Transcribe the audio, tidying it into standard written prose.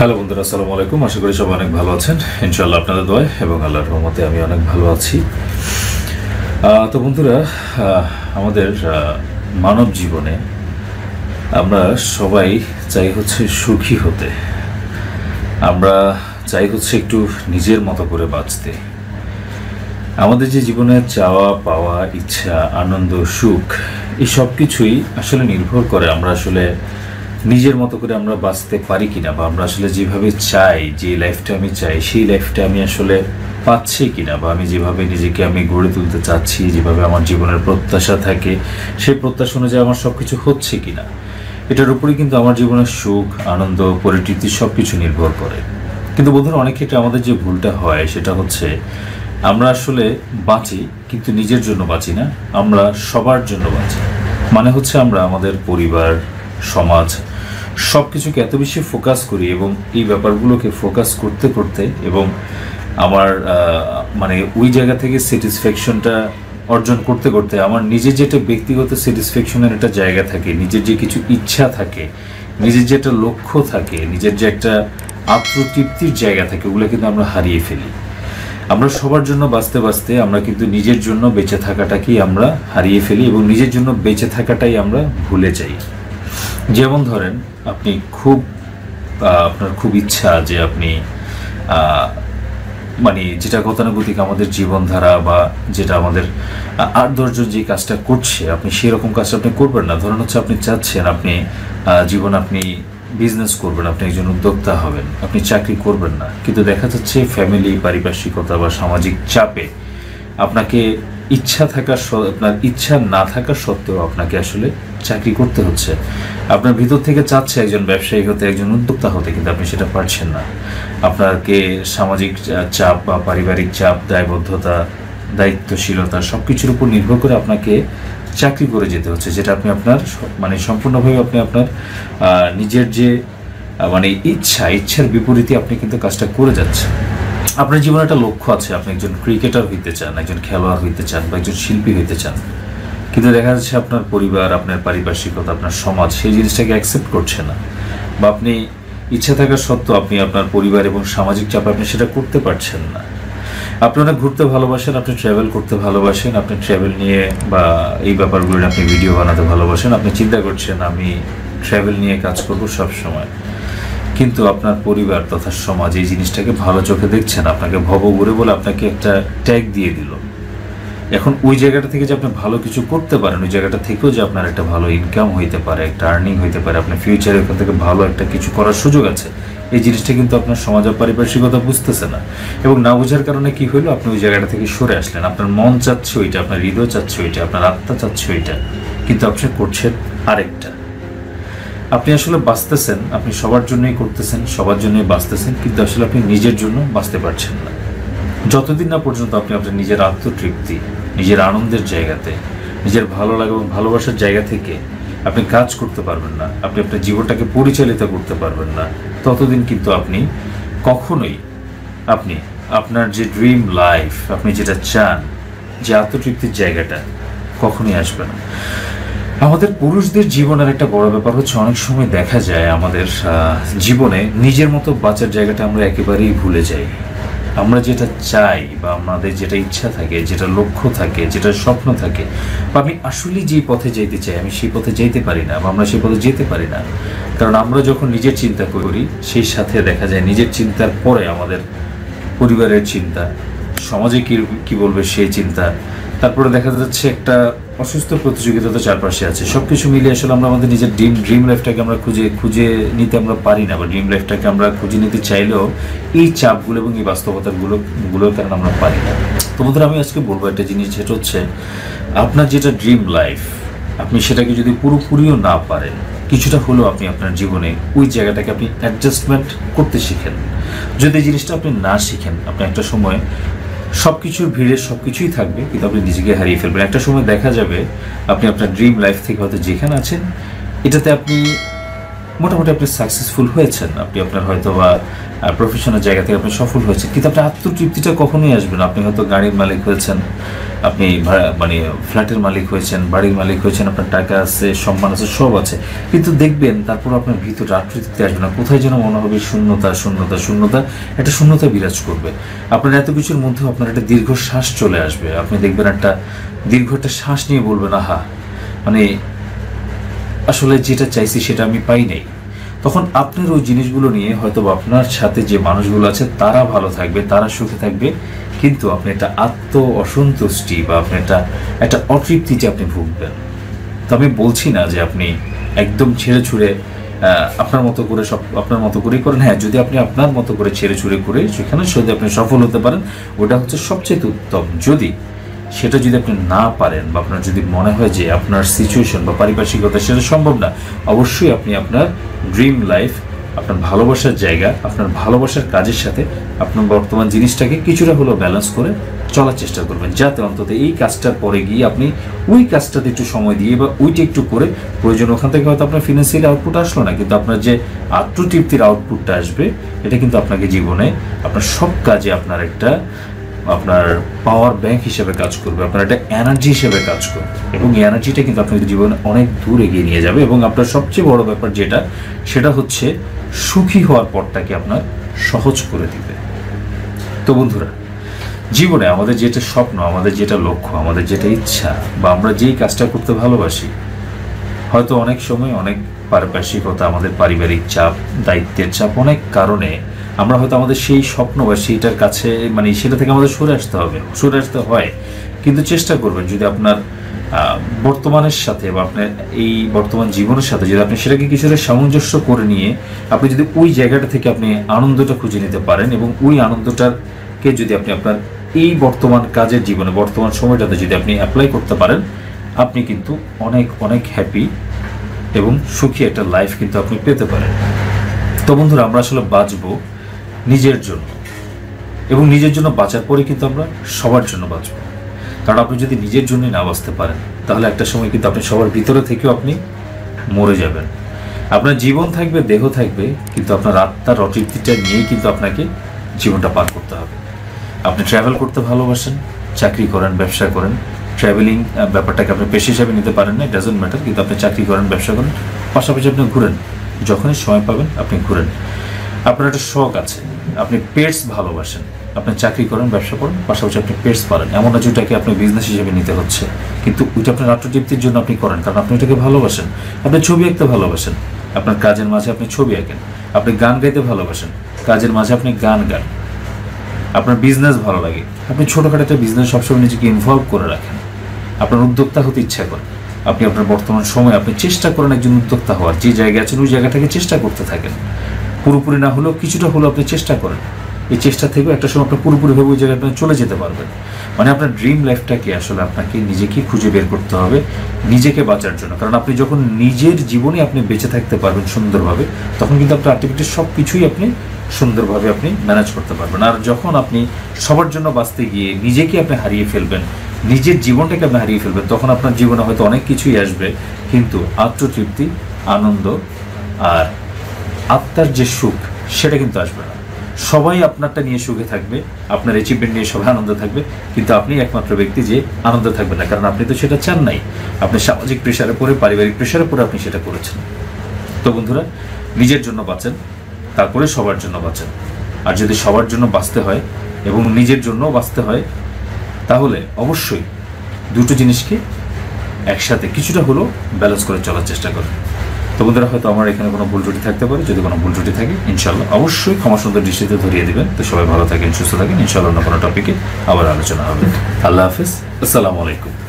Hello বন্ধুরা, আসসালামু আলাইকুম। আশা করি সবাই অনেক ভালো আছেন। ইনশাআল্লাহ আপনাদের দোয়ায় এবং আল্লাহর রহমতে আমি অনেক ভালো আছি। তো বন্ধুরা, আমাদের মানব জীবনে আমরা সবাই চাই হচ্ছে সুখী হতে। আমরা চাই হচ্ছে একটু নিজের মতো করে বাঁচতে। আমাদের যে জীবনে চাওয়া পাওয়া, ইচ্ছা, আনন্দ, সুখ, এই সব কিছুই আসলে নির্ভর করে আমরা আসলে নিজের মতো করে আমরা বাঁচতে পারি কিনা, বা আমরা আসলে যেভাবে চাই, যে লাইফটা আমি চাই সেই লাইফটা আমি আসলে পাচ্ছি কিনা, বা আমি যেভাবে নিজেকে আমি গড়ে তুলতে চাচ্ছি, যেভাবে আমার জীবনের প্রত্যাশা থাকে সেই প্রত্যাশা অনুযায়ী আমার সব কিছু হচ্ছে কিনা, এটার উপরেই কিন্তু আমার জীবনের সুখ, আনন্দ, পরিতৃপ্তি সব কিছু নির্ভর করে। কিন্তু বন্ধুরা, অনেক ক্ষেত্রে আমাদের যে ভুলটা হয় সেটা হচ্ছে আমরা আসলে বাঁচি কিন্তু নিজের জন্য বাঁচি না, আমরা সবার জন্য বাঁচি। মানে হচ্ছে আমরা আমাদের পরিবার, সমাজ, সব কিছুকে এত বেশি ফোকাস করি এবং এই ব্যাপারগুলোকে ফোকাস করতে করতে এবং আমার মানে ওই জায়গা থেকে স্যাটিসফ্যাকশনটা অর্জন করতে করতে আমার নিজের যেটা ব্যক্তিগত স্যাটিসফ্যাকশনের একটা জায়গা থাকে, নিজের যে কিছু ইচ্ছা থাকে, নিজের যে একটা লক্ষ্য থাকে, নিজের যে একটা আত্মতৃপ্তির জায়গা থাকে, ওগুলো কিন্তু আমরা হারিয়ে ফেলি। আমরা সবার জন্য বাঁচতে বাঁচতে আমরা কিন্তু নিজের জন্য বেঁচে থাকাটাকেই আমরা হারিয়ে ফেলি এবং নিজের জন্য বেঁচে থাকাটাই আমরা ভুলে যাই। যেমন ধরেন, আপনি আপনার খুব ইচ্ছা যে আপনি মানে যেটা গতানুগতিক আমাদের জীবনধারা বা যেটা আমাদের ৮-১০ জন যে কাজটা করছে, আপনি সেরকম কাজটা আপনি করবেন না। ধরুন হচ্ছে আপনি চাচ্ছেন আপনি আপনি বিজনেস করবেন, আপনি একজন উদ্যোক্তা হবেন, আপনি চাকরি করবেন না, কিন্তু দেখা যাচ্ছে ফ্যামিলি, পারিপার্শ্বিকতা বা সামাজিক চাপে আপনাকে আপনার ইচ্ছা না থাকা সত্ত্বেও আপনাকে আসলে চাকরি করতে হচ্ছে। আপনার ভিতর থেকে চাচ্ছে একজন ব্যবসায়ী হতে, একজন উদ্যোক্তা হতে, কিন্তু আপনি সেটা পারছেন না। আপনাকে সামাজিক চাপ বা পারিবারিক চাপ, দায়বদ্ধতা, দায়িত্বশীলতা সব কিছুর উপর নির্ভর করে আপনাকে চাকরি করে যেতে হচ্ছে, যেটা আপনি আপনার সম্পূর্ণভাবে আপনি আপনার নিজের যে ইচ্ছার বিপরীতে আপনি কিন্তু কাজটা করে যাচ্ছেন। আপনার জীবনে একটা লক্ষ্য আছে, আপনি একজন ক্রিকেটার হইতে চান, একজন খেলোয়াড় হইতে চান বা একজন শিল্পী হইতে চান, কিন্তু দেখা যাচ্ছে আপনার পরিবার, আপনার পারিপার্শ্বিকতা, আপনার সমাজ সেই জিনিসটাকে অ্যাকসেপ্ট করছে না, বা আপনি ইচ্ছা থাকা সত্ত্বেও আপনি আপনার পরিবার এবং সামাজিক চাপে আপনি সেটা করতে পারছেন না। আপনি অনেক ঘুরতে ভালোবাসেন, আপনি ট্রাভেল করতে ভালোবাসেন, আপনি ট্রাভেল নিয়ে বা এই ব্যাপারগুলো নিয়ে আপনি ভিডিও বানাতে ভালোবাসেন, আপনি চিন্তা করছেন আমি ট্রাভেল নিয়ে কাজ করব সব সময়, কিন্তু আপনার পরিবার তথা সমাজ এই জিনিসটাকে ভালো চোখে দেখছেন, আপনাকে ভবঘুরে বলে আপনাকে একটা ট্যাগ দিয়ে দিল। এখন ওই জায়গাটা থেকে যে আপনি ভালো কিছু করতে পারেন, ওই জায়গাটা থেকেও যে আপনার একটা ভালো ইনকাম হইতে পারে, একটা আর্নিং হইতে পারে, আপনার ফিউচারে ওখান থেকে ভালো একটা কিছু করার সুযোগ আছে, এই জিনিসটা কিন্তু আপনার সমাজ আর পারিপার্শ্বিকতা বুঝতেছে না। এবং না বোঝার কারণে কি হইলো, আপনি ওই জায়গাটা থেকে সরে আসলেন। আপনার মন চাচ্ছে ওইটা, আপনার হৃদয় চাচ্ছে ওইটা, আপনার আত্মা চাচ্ছে ওইটা, কিন্তু আপনি করছেন আরেকটা। আপনি আসলে বাঁচতেছেন, আপনি সবার জন্যই করতেছেন, সবার জন্যই বাঁচতেছেন, কিন্তু আসলে আপনি নিজের জন্য বাঁচতে পারছেন না। যতদিন না পর্যন্ত আপনি আপনার নিজের আত্মতৃপ্তি, নিজের আনন্দের জায়গাতে, নিজের ভালো লাগা এবং ভালোবাসার জায়গা থেকে আপনি কাজ করতে পারবেন না, আপনি আপনার জীবনটাকে পরিচালিত করতে পারবেন না, ততদিন কিন্তু আপনি কখনোই আপনার যে ড্রিম লাইফ, আপনি যেটা চান, যে আত্মতৃপ্তির জায়গাটা কখনোই আসবে না। আমাদের পুরুষদের জীবনের একটা বড় ব্যাপার হচ্ছে, অনেক সময় দেখা যায় আমাদের জীবনে নিজের মতো বাঁচার জায়গাটা আমরা একেবারেই ভুলে যাই। আমরা যেটা চাই বা আমাদের যেটা ইচ্ছা থাকে, যেটা লক্ষ্য থাকে, যেটা স্বপ্ন থাকে, বা আমি আসলে যেই পথে যেতে চাই আমি সেই পথে যেতে পারি না, বা আমরা সেই পথে যেতে পারি না। কারণ আমরা যখন নিজের চিন্তা করি, সেই সাথে দেখা যায় নিজের চিন্তার পরে আমাদের পরিবারের চিন্তা, সমাজে কি বলবে সেই চিন্তা, তারপরে দেখা যাচ্ছে একটা অসুস্থ প্রতিযোগিতা তো চারপাশে আছে। সব কিছু মিলিয়ে আসলে আমরা আমাদের নিজের ড্রিম লাইফটাকে আমরা খুঁজে নিতে আমরা পারি না, বা ড্রিম লাইফটাকে আমরা খুঁজে নিতে চাইলেও এই চাপগুলো এবং এই বাস্তবতাগুলোর কারণে আমরা পারি না। তো বন্ধুরা, আমি আজকে বলবো একটা জিনিস, যেটা হচ্ছে আপনার যেটা ড্রিম লাইফ, আপনি সেটাকে যদি পুরোপুরিও না পারেন, কিছুটা হলেও আপনি আপনার জীবনে ওই জায়গাটাকে আপনি অ্যাডজাস্টমেন্ট করতে শিখেন। যদি এই জিনিসটা আপনি না শিখেন, আপনি একটা সময় সব কিছুর ভিড়ে সব কিছুই থাকবে, কিন্তু আপনি নিজেকে হারিয়ে ফেলবেন। একটা সময় দেখা যাবে আপনি আপনার ড্রিম লাইফ থেকে হয়তো যেখানে আছেন এটাতে আপনি মোটামুটি আপনি সাকসেসফুল হয়েছেন, আপনি আপনার হয়তো বা প্রফেশনাল জায়গা থেকে আপনি সফল হয়েছেন, কিন্তু আপনার আত্মতৃপ্তিটা কখনোই আসবে না। আপনি হয়তো গাড়ির মালিক হয়েছেন, আপনি মানে ফ্ল্যাটের মালিক হয়েছেন, বাড়ির মালিক হয়েছেন, আপনার টাকা আছে, সম্মান আছে, সব আছে, কিন্তু দেখবেন তারপর আপনার ভিতরে আত্মতৃপ্তি আসবে না। কোথায় যেন মনে হবে শূন্যতা শূন্যতা শূন্যতা, একটা শূন্যতা বিরাজ করবে। আপনার এত কিছুর মধ্যেও আপনার একটা দীর্ঘ শ্বাস চলে আসবে। আপনি দেখবেন একটা দীর্ঘ একটা শ্বাস নিয়ে বলবেন, আহা, মানে আসলে যেটা চাইছি সেটা আমি পাই নাই। তখন আপনার ওই জিনিসগুলো নিয়ে হয়তো আপনার সাথে যে মানুষগুলো আছে তারা ভালো থাকবে, তারা সুখে থাকবে, কিন্তু আপনি একটা অসন্তুষ্টি বা আপনি একটা অতৃপ্তিতে আপনি ভুগবেন। তো আমি বলছি না যে আপনি একদম ছেড়ে ছুড়ে আপনার মতো করে সব আপনার মতো করেই করেন। হ্যাঁ, যদি আপনি আপনার মতো করে ছেড়ে ছুড়ে করে সেখানে যদি আপনি সফল হতে পারেন, ওটা হচ্ছে সবচেয়ে উত্তম। সেটা যদি আপনি না পারেন বা আপনার যদি মনে হয় যে আপনার সিচুয়েশন বা পারিপার্শ্বিকতা সেটা সম্ভব না, অবশ্যই আপনি আপনার ড্রিম লাইফ, আপনার ভালোবাসার জায়গা, আপনার ভালোবাসার কাজের সাথে আপনার বর্তমান জিনিসটাকে কিছুটা হলেও ব্যালেন্স করে চলার চেষ্টা করবেন, যাতে অন্তত এই কাজটার পরে গিয়ে আপনি ওই কাজটাতে একটু সময় দিয়ে বা ওইটা একটু করে, প্রয়োজন ওখান থেকে হয়তো আপনার ফিনান্সিয়াল আউটপুট আসলো না, কিন্তু আপনার যে আত্মতৃপ্তির আউটপুটটা আসবে, এটা কিন্তু আপনাকে জীবনে আপনার সব কাজে আপনার পাওয়ার ব্যাংক হিসেবে কাজ করবে, আপনার একটা এনার্জি হিসেবে কাজ করবে, এবং এই এনার্জিটা কিন্তু আপনার জীবনে অনেক দূর এগিয়ে নিয়ে যাবে। এবং আপনার সবচেয়ে বড় ব্যাপার সেটা হচ্ছে সুখী হওয়ার পথটাকে আপনার সহজ করে দিবে। তো বন্ধুরা, জীবনে আমাদের যেটা স্বপ্ন, আমাদের যেটা লক্ষ্য, আমাদের যেটা ইচ্ছা, বা আমরা যেই কাজটা করতে ভালোবাসি, হয়তো অনেক সময় অনেক পারিপার্শ্বিকতা, আমাদের পারিবারিক চাপ, দায়িত্বের চাপ, অনেক কারণে আমরা হয়তো আমাদের সেই স্বপ্ন বা সেইটার কাছে মানে সেটা থেকে আমাদের সরে আসতে হয়। কিন্তু চেষ্টা করবেন, যদি আপনার বর্তমানের সাথে বা আপনার এই বর্তমান জীবনের সাথে যদি আপনি সেটাকে কিছুটা সামঞ্জস্য করে নিয়ে আপনি যদি ওই জায়গাটা থেকে আপনি আনন্দটা খুঁজে নিতে পারেন, এবং ওই আনন্দটাকে যদি আপনি আপনার এই বর্তমান কাজের জীবনে, বর্তমান সময়টাতে যদি আপনি অ্যাপ্লাই করতে পারেন, আপনি কিন্তু অনেক অনেক হ্যাপি এবং সুখী একটা লাইফ কিন্তু আপনি পেতে পারেন। তো বন্ধুরা, আমরা আসলে বাঁচবো নিজের জন্য, এবং নিজের জন্য বাঁচার পরে কিন্তু আমরা সবার জন্য বাঁচবো। কারণ আপনি যদি নিজের জন্য না বাঁচতে পারেন, তাহলে একটা সময় কিন্তু আপনি সবার ভিতরে থেকেও আপনি মরে যাবেন। আপনার জীবন থাকবে, দেহ থাকবে, কিন্তু আপনার আত্মার অতৃপ্তিটা নিয়েই কিন্তু আপনাকে জীবনটা পার করতে হবে। আপনি ট্রাভেল করতে ভালোবাসেন, চাকরি করেন, ব্যবসা করেন, ট্রাভেলিং ব্যাপারটাকে আপনি পেশা হিসাবে নিতে পারেন না, ডাজন্ট ম্যাটার, কিন্তু আপনি চাকরি করেন, ব্যবসা করেন, পাশাপাশি আপনি ঘুরেন, যখনই সময় পাবেন আপনি ঘুরেন। আপনার একটা শখ আছে, আপনি পেটস ভালোবাসেন, আপনি চাকরি করেন, ব্যবসা করেন, পাশাপাশি আপনি পেটস পারেন, এমন না যেটাকে আপনি বিজনেস হিসেবে নিতে হচ্ছে, কিন্তু ওইটা আপনার আত্মতৃপ্তির জন্য আপনি করেন, কারণ আপনি এটাকে ভালোবাসেন। আপনি ছবি আঁকতে ভালোবাসেন, আপনার কাজের মাঝে আপনি ছবি আঁকেন। আপনি গান গাইতে ভালোবাসেন, কাজের মাঝে আপনি গান গান। আপনার বিজনেস ভালো লাগে, আপনি ছোটোখাটো একটা বিজনেস সবসময় নিজেকে ইনভলভ করে রাখেন। আপনার উদ্যোক্তা হতে ইচ্ছা করেন, আপনি আপনার বর্তমান সময়ে আপনি চেষ্টা করেন একজন উদ্যোক্তা হওয়ার। যে জায়গায় আছেন ওই জায়গাটাকে চেষ্টা করতে থাকেন, পুরোপুরি না হলেও কিছুটা হলেও আপনি চেষ্টা করেন। এই চেষ্টা থেকেও একটা সময় আপনার পুরোপুরিভাবে ওই জায়গায় আপনি চলে যেতে পারবেন। মানে আপনার ড্রিম লাইফটাকে আসলে আপনাকে নিজেকে খুঁজে বের করতে হবে নিজেকে বাঁচার জন্য। কারণ আপনি যখন নিজের জীবনে আপনি বেঁচে থাকতে পারবেন সুন্দরভাবে, তখন কিন্তু আপনার অ্যাক্টিভিটির সব কিছুই আপনি সুন্দরভাবে আপনি ম্যানেজ করতে পারবেন। আর যখন আপনি সবার জন্য বাঁচতে গিয়ে নিজেকে আপনি হারিয়ে ফেলবেন, নিজের জীবনটাকে আপনি হারিয়ে ফেলবেন, তখন আপনার জীবনে হয়তো অনেক কিছুই আসবে, কিন্তু আত্মতৃপ্তি, আনন্দ আর আত্মার যে সুখ সেটা কিন্তু আসবে না। সবাই আপনারটা নিয়ে সুখে থাকবে, আপনার অ্যাচিভমেন্ট নিয়ে সবাই আনন্দ থাকবে, কিন্তু আপনি একমাত্র ব্যক্তি যে আনন্দ থাকবে না, কারণ আপনি তো সেটা চান নাই। আপনি সামাজিক প্রেশারে পড়ে, পারিবারিক প্রেশারে পড়ে আপনি সেটা করেছেন। তো বন্ধুরা, নিজের জন্য বাঁচেন, তারপরে সবার জন্য বাঁচেন। আর যদি সবার জন্য বাঁচতে হয় এবং নিজের জন্য বাঁচতে হয়, তাহলে অবশ্যই দুটো জিনিসকে একসাথে কিছুটা হলেও ব্যালেন্স করে চলার চেষ্টা করেন। তো বন্ধুরা, হয়তো আমার এখানে কোনো ভুল ত্রুটি থাকতে পারে, যদি কোনো ভুল ত্রুটি থাকে ইনশাল্লাহ অবশ্যই ক্ষমা সুন্দর দৃষ্টিতে ধরিয়ে দিবেন। তো সবাই ভালো থাকেন, সুস্থ থাকেন, ইনশাল্লাহ অন্য কোনো টপিকে আবার আলোচনা হবে। আল্লাহ হাফেজ, আসসালামু আলাইকুম।